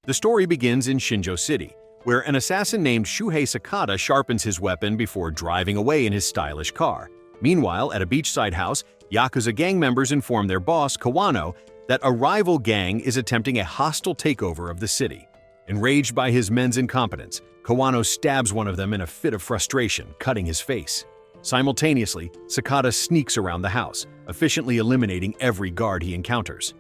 The story begins in Shinjo City, where an assassin named Shuhei Sakata sharpens his weapon before driving away in his stylish car. Meanwhile, at a beachside house, Yakuza gang members inform their boss, Kawano, that a rival gang is attempting a hostile takeover of the city. Enraged by his men's incompetence, Kawano stabs one of them in a fit of frustration, cutting his face. Simultaneously, Sakata sneaks around the house, efficiently eliminating every guard he encounters.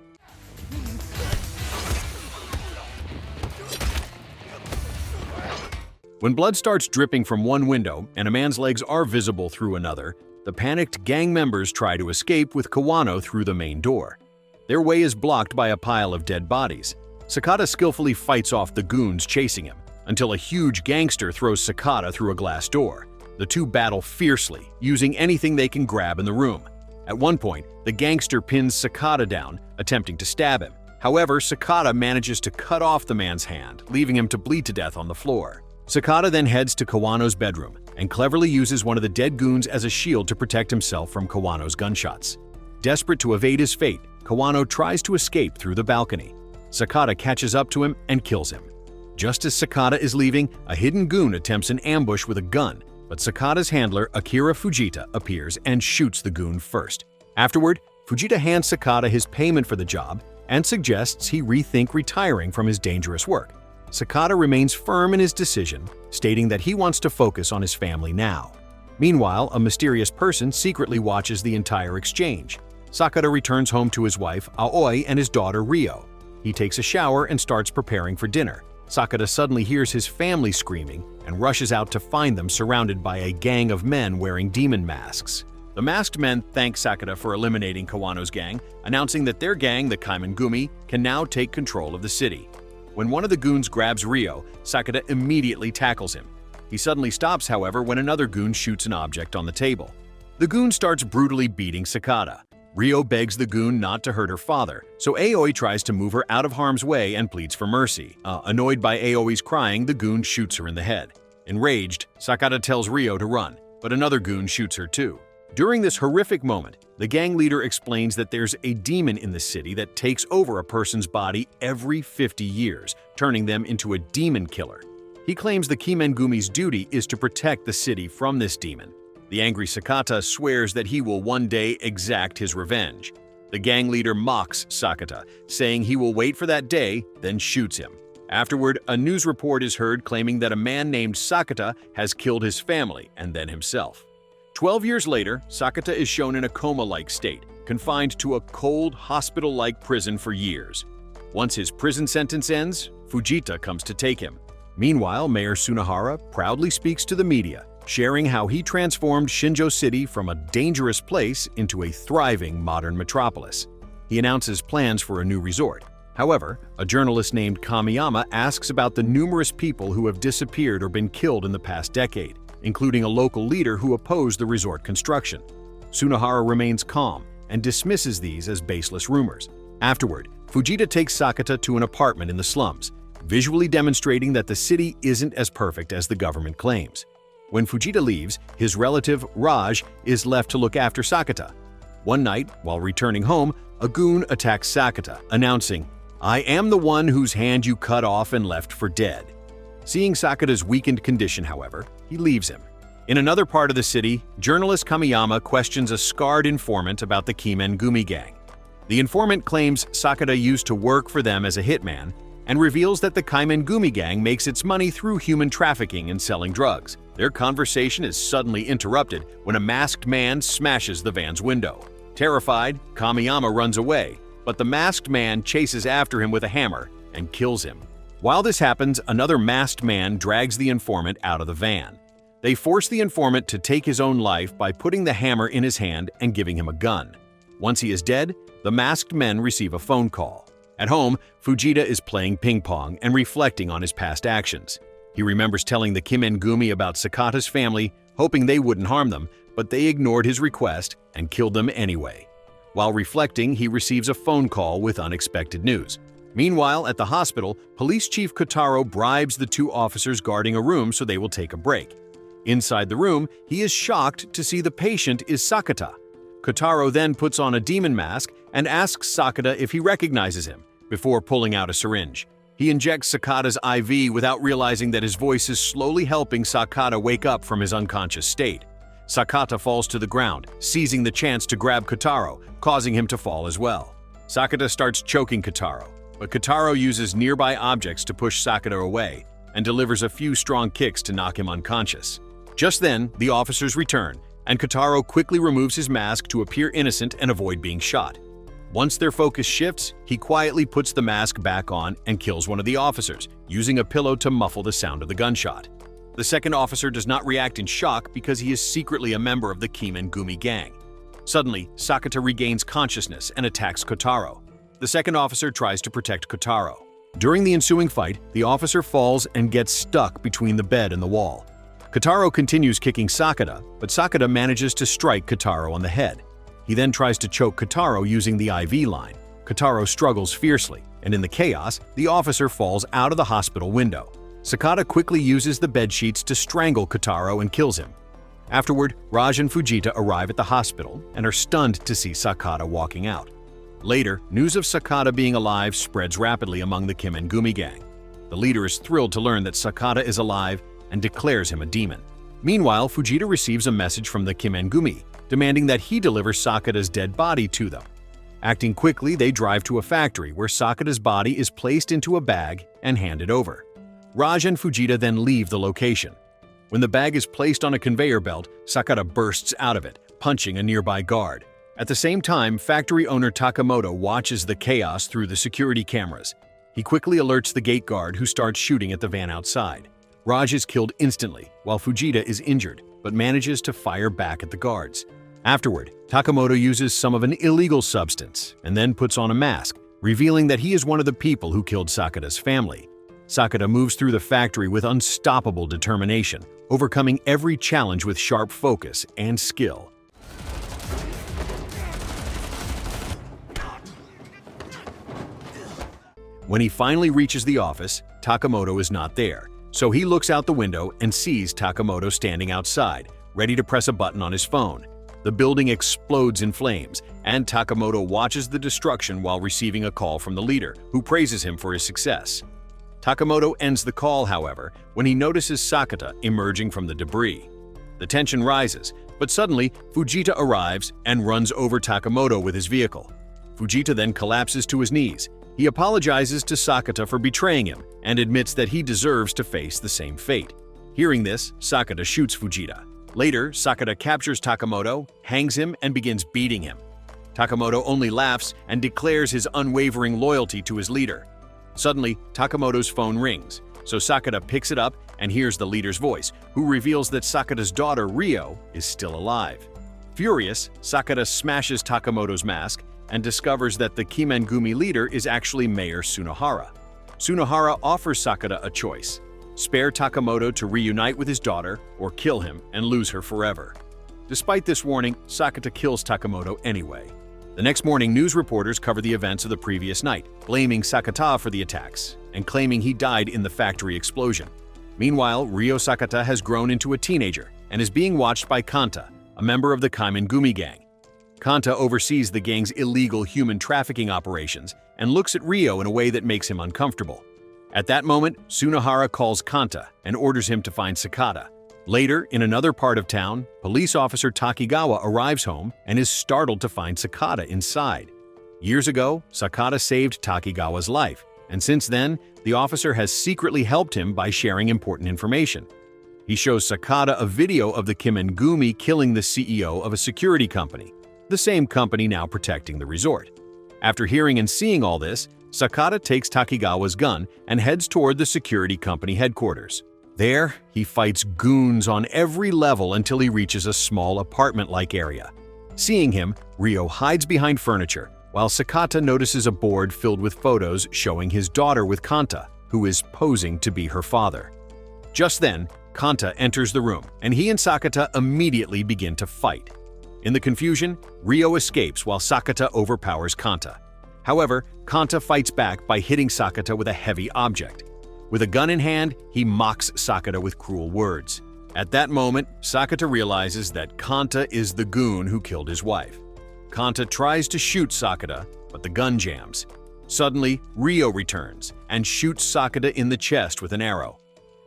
When blood starts dripping from one window and a man's legs are visible through another, the panicked gang members try to escape with Kawano through the main door. Their way is blocked by a pile of dead bodies. Sakata skillfully fights off the goons chasing him, until a huge gangster throws Sakata through a glass door. The two battle fiercely, using anything they can grab in the room. At one point, the gangster pins Sakata down, attempting to stab him. However, Sakata manages to cut off the man's hand, leaving him to bleed to death on the floor. Sakata then heads to Kawano's bedroom and cleverly uses one of the dead goons as a shield to protect himself from Kawano's gunshots. Desperate to evade his fate, Kawano tries to escape through the balcony. Sakata catches up to him and kills him. Just as Sakata is leaving, a hidden goon attempts an ambush with a gun, but Sakata's handler, Akira Fujita, appears and shoots the goon first. Afterward, Fujita hands Sakata his payment for the job and suggests he rethink retiring from his dangerous work. Sakata remains firm in his decision, stating that he wants to focus on his family now. Meanwhile, a mysterious person secretly watches the entire exchange. Sakata returns home to his wife, Aoi, and his daughter, Ryo. He takes a shower and starts preparing for dinner. Sakata suddenly hears his family screaming and rushes out to find them surrounded by a gang of men wearing demon masks. The masked men thank Sakata for eliminating Kawano's gang, announcing that their gang, the Kaimengumi, can now take control of the city. When one of the goons grabs Ryo, Sakata immediately tackles him. He suddenly stops, however, when another goon shoots an object on the table. The goon starts brutally beating Sakata. Ryo begs the goon not to hurt her father, so Aoi tries to move her out of harm's way and pleads for mercy. Annoyed by Aoi's crying, the goon shoots her in the head. Enraged, Sakata tells Ryo to run, but another goon shoots her too. During this horrific moment, the gang leader explains that there's a demon in the city that takes over a person's body every 50 years, turning them into a demon killer. He claims the Kimengumi's duty is to protect the city from this demon. The angry Sakata swears that he will one day exact his revenge. The gang leader mocks Sakata, saying he will wait for that day, then shoots him. Afterward, a news report is heard claiming that a man named Sakata has killed his family and then himself. 12 years later, Sakata is shown in a coma-like state, confined to a cold, hospital-like prison for years. Once his prison sentence ends, Fujita comes to take him. Meanwhile, Mayor Sunahara proudly speaks to the media, sharing how he transformed Shinjo City from a dangerous place into a thriving modern metropolis. He announces plans for a new resort. However, a journalist named Kamiyama asks about the numerous people who have disappeared or been killed in the past decade, including a local leader who opposed the resort construction. Sunahara remains calm and dismisses these as baseless rumors. Afterward, Fujita takes Sakata to an apartment in the slums, visually demonstrating that the city isn't as perfect as the government claims. When Fujita leaves, his relative, Raj, is left to look after Sakata. One night, while returning home, a goon attacks Sakata, announcing, "I am the one whose hand you cut off and left for dead." Seeing Sakata's weakened condition, however, he leaves him. In another part of the city, journalist Kamiyama questions a scarred informant about the Kimengumi gang. The informant claims Sakata used to work for them as a hitman and reveals that the Kimengumi gang makes its money through human trafficking and selling drugs. Their conversation is suddenly interrupted when a masked man smashes the van's window. Terrified, Kamiyama runs away, but the masked man chases after him with a hammer and kills him. While this happens, another masked man drags the informant out of the van. They force the informant to take his own life by putting the hammer in his hand and giving him a gun. Once he is dead, the masked men receive a phone call. At home, Fujita is playing ping pong and reflecting on his past actions. He remembers telling the Kimengumi about Sakata's family, hoping they wouldn't harm them, but they ignored his request and killed them anyway. While reflecting, he receives a phone call with unexpected news. Meanwhile, at the hospital, Police Chief Kotaro bribes the two officers guarding a room so they will take a break. Inside the room, he is shocked to see the patient is Sakata. Kotaro then puts on a demon mask and asks Sakata if he recognizes him, before pulling out a syringe. He injects Sakata's IV without realizing that his voice is slowly helping Sakata wake up from his unconscious state. Sakata falls to the ground, seizing the chance to grab Kotaro, causing him to fall as well. Sakata starts choking Kotaro, but Kotaro uses nearby objects to push Sakata away and delivers a few strong kicks to knock him unconscious. Just then, the officers return, and Kotaro quickly removes his mask to appear innocent and avoid being shot. Once their focus shifts, he quietly puts the mask back on and kills one of the officers, using a pillow to muffle the sound of the gunshot. The second officer does not react in shock because he is secretly a member of the Kimen-gumi gang. Suddenly, Sakata regains consciousness and attacks Kotaro. The second officer tries to protect Kotaro. During the ensuing fight, the officer falls and gets stuck between the bed and the wall. Kotaro continues kicking Sakata, but Sakata manages to strike Kotaro on the head. He then tries to choke Kotaro using the IV line. Kotaro struggles fiercely, and in the chaos, the officer falls out of the hospital window. Sakata quickly uses the bedsheets to strangle Kotaro and kills him. Afterward, Raj and Fujita arrive at the hospital and are stunned to see Sakata walking out. Later, news of Sakata being alive spreads rapidly among the Kimen-gumi gang. The leader is thrilled to learn that Sakata is alive and declares him a demon. Meanwhile, Fujita receives a message from the Kimen-gumi, demanding that he deliver Sakata's dead body to them. Acting quickly, they drive to a factory where Sakata's body is placed into a bag and handed over. Raj and Fujita then leave the location. When the bag is placed on a conveyor belt, Sakata bursts out of it, punching a nearby guard. At the same time, factory owner Takamoto watches the chaos through the security cameras. He quickly alerts the gate guard, who starts shooting at the van outside. Raj is killed instantly, while Fujita is injured, but manages to fire back at the guards. Afterward, Takamoto uses some of an illegal substance and then puts on a mask, revealing that he is one of the people who killed Sakata's family. Sakata moves through the factory with unstoppable determination, overcoming every challenge with sharp focus and skill. When he finally reaches the office, Takamoto is not there, so he looks out the window and sees Takamoto standing outside, ready to press a button on his phone. The building explodes in flames, and Takamoto watches the destruction while receiving a call from the leader, who praises him for his success. Takamoto ends the call, however, when he notices Sakata emerging from the debris. The tension rises, but suddenly Fujita arrives and runs over Takamoto with his vehicle. Fujita then collapses to his knees. He apologizes to Sakata for betraying him and admits that he deserves to face the same fate. Hearing this, Sakata shoots Fujita. Later, Sakata captures Takamoto, hangs him, and begins beating him. Takamoto only laughs and declares his unwavering loyalty to his leader. Suddenly, Takamoto's phone rings, so Sakata picks it up and hears the leader's voice, who reveals that Sakata's daughter, Ryo, is still alive. Furious, Sakata smashes Takamoto's mask and discovers that the Kimen-gumi leader is actually Mayor Tsunohara. Tsunohara offers Sakata a choice: spare Takamoto to reunite with his daughter, or kill him and lose her forever. Despite this warning, Sakata kills Takamoto anyway. The next morning, news reporters cover the events of the previous night, blaming Sakata for the attacks and claiming he died in the factory explosion. Meanwhile, Ryo Sakata has grown into a teenager and is being watched by Kanta, a member of the Kimen-gumi gang. Kanta oversees the gang's illegal human trafficking operations and looks at Ryo in a way that makes him uncomfortable. At that moment, Tsunohara calls Kanta and orders him to find Sakata. Later, in another part of town, police officer Takigawa arrives home and is startled to find Sakata inside. Years ago, Sakata saved Takigawa's life, and since then, the officer has secretly helped him by sharing important information. He shows Sakata a video of the Kimen-gumi killing the CEO of a security company, the same company now protecting the resort. After hearing and seeing all this, Sakata takes Takigawa's gun and heads toward the security company headquarters. There, he fights goons on every level until he reaches a small apartment-like area. Seeing him, Ryo hides behind furniture, while Sakata notices a board filled with photos showing his daughter with Kanta, who is posing to be her father. Just then, Kanta enters the room, and he and Sakata immediately begin to fight. In the confusion, Ryo escapes while Sakata overpowers Kanta. However, Kanta fights back by hitting Sakata with a heavy object. With a gun in hand, he mocks Sakata with cruel words. At that moment, Sakata realizes that Kanta is the goon who killed his wife. Kanta tries to shoot Sakata, but the gun jams. Suddenly, Ryo returns and shoots Sakata in the chest with an arrow.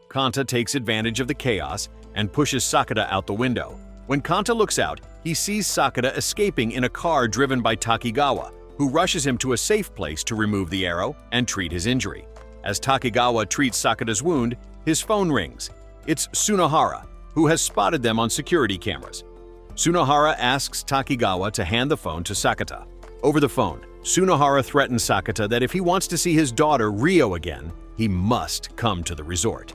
Kanta takes advantage of the chaos and pushes Sakata out the window. When Kanta looks out, he sees Sakata escaping in a car driven by Takigawa, who rushes him to a safe place to remove the arrow and treat his injury. As Takigawa treats Sakata's wound, his phone rings. It's Tsunohara, who has spotted them on security cameras. Tsunohara asks Takigawa to hand the phone to Sakata. Over the phone, Tsunohara threatens Sakata that if he wants to see his daughter Ryo again, he must come to the resort.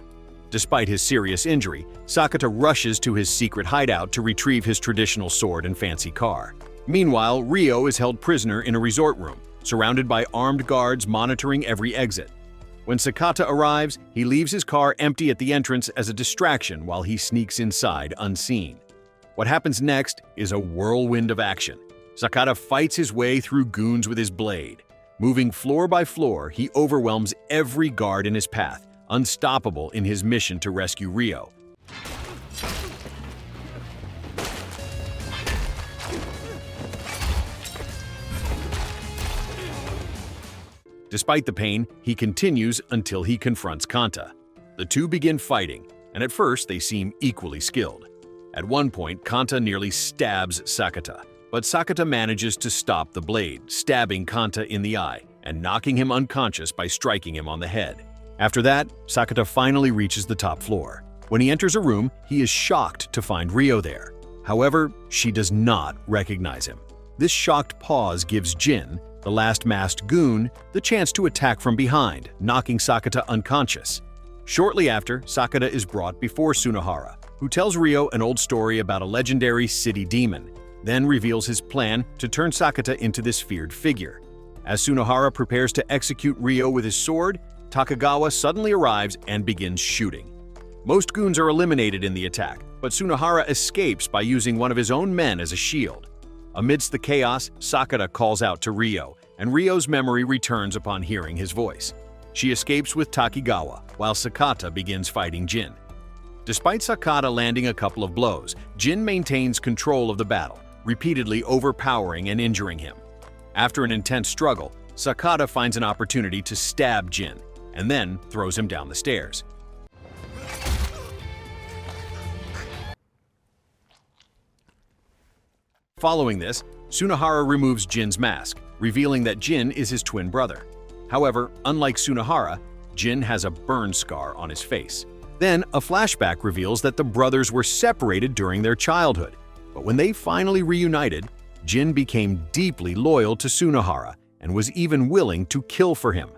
Despite his serious injury, Sakata rushes to his secret hideout to retrieve his traditional sword and fancy car. Meanwhile, Ryo is held prisoner in a resort room, surrounded by armed guards monitoring every exit. When Sakata arrives, he leaves his car empty at the entrance as a distraction while he sneaks inside unseen. What happens next is a whirlwind of action. Sakata fights his way through goons with his blade. Moving floor by floor, he overwhelms every guard in his path, unstoppable in his mission to rescue Ryo. Despite the pain, he continues until he confronts Kanta. The two begin fighting, and at first they seem equally skilled. At one point, Kanta nearly stabs Sakata, but Sakata manages to stop the blade, stabbing Kanta in the eye and knocking him unconscious by striking him on the head. After that, Sakata finally reaches the top floor. When he enters a room, he is shocked to find Ryo there. However, she does not recognize him. This shocked pause gives Jin, the last masked goon, the chance to attack from behind, knocking Sakata unconscious. Shortly after, Sakata is brought before Tsunohara, who tells Ryo an old story about a legendary city demon, then reveals his plan to turn Sakata into this feared figure. As Tsunohara prepares to execute Ryo with his sword, Takigawa suddenly arrives and begins shooting. Most goons are eliminated in the attack, but Tsunohara escapes by using one of his own men as a shield. Amidst the chaos, Sakata calls out to Ryo, and Ryo's memory returns upon hearing his voice. She escapes with Takigawa, while Sakata begins fighting Jin. Despite Sakata landing a couple of blows, Jin maintains control of the battle, repeatedly overpowering and injuring him. After an intense struggle, Sakata finds an opportunity to stab Jin, and then throws him down the stairs. Following this, Tsunohara removes Jin's mask, revealing that Jin is his twin brother. However, unlike Tsunohara, Jin has a burn scar on his face. Then, a flashback reveals that the brothers were separated during their childhood. But when they finally reunited, Jin became deeply loyal to Tsunohara and was even willing to kill for him.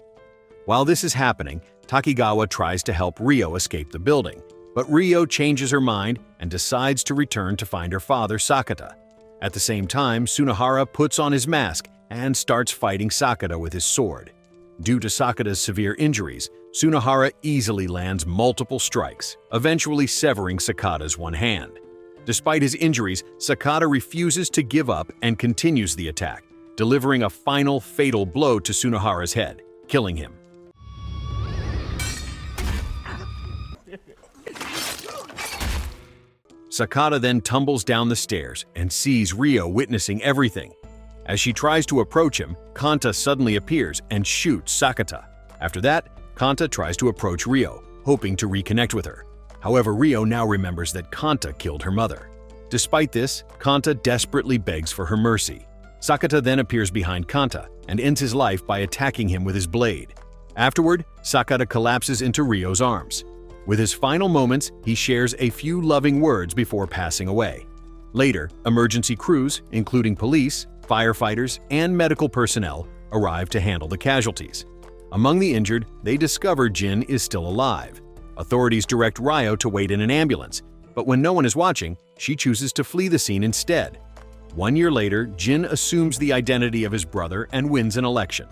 While this is happening, Takigawa tries to help Ryo escape the building, but Ryo changes her mind and decides to return to find her father, Sakata. At the same time, Tsunohara puts on his mask and starts fighting Sakata with his sword. Due to Sakata's severe injuries, Tsunohara easily lands multiple strikes, eventually severing Sakata's one hand. Despite his injuries, Sakata refuses to give up and continues the attack, delivering a final fatal blow to Tsunohara's head, killing him. Sakata then tumbles down the stairs and sees Ryo witnessing everything. As she tries to approach him, Kanta suddenly appears and shoots Sakata. After that, Kanta tries to approach Ryo, hoping to reconnect with her. However, Ryo now remembers that Kanta killed her mother. Despite this, Kanta desperately begs for her mercy. Sakata then appears behind Kanta and ends his life by attacking him with his blade. Afterward, Sakata collapses into Ryo's arms. With his final moments, he shares a few loving words before passing away. Later, emergency crews, including police, firefighters, and medical personnel, arrive to handle the casualties. Among the injured, they discover Jin is still alive. Authorities direct Ryo to wait in an ambulance, but when no one is watching, she chooses to flee the scene instead. 1 year later, Jin assumes the identity of his brother and wins an election.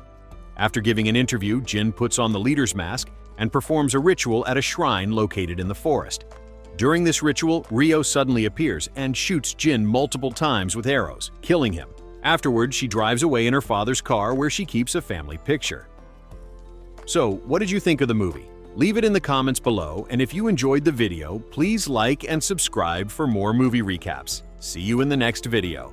After giving an interview, Jin puts on the leader's mask and performs a ritual at a shrine located in the forest. During this ritual, Ryo suddenly appears and shoots Jin multiple times with arrows, killing him. Afterward, she drives away in her father's car where she keeps a family picture. So, what did you think of the movie? Leave it in the comments below, and if you enjoyed the video, please like and subscribe for more movie recaps. See you in the next video.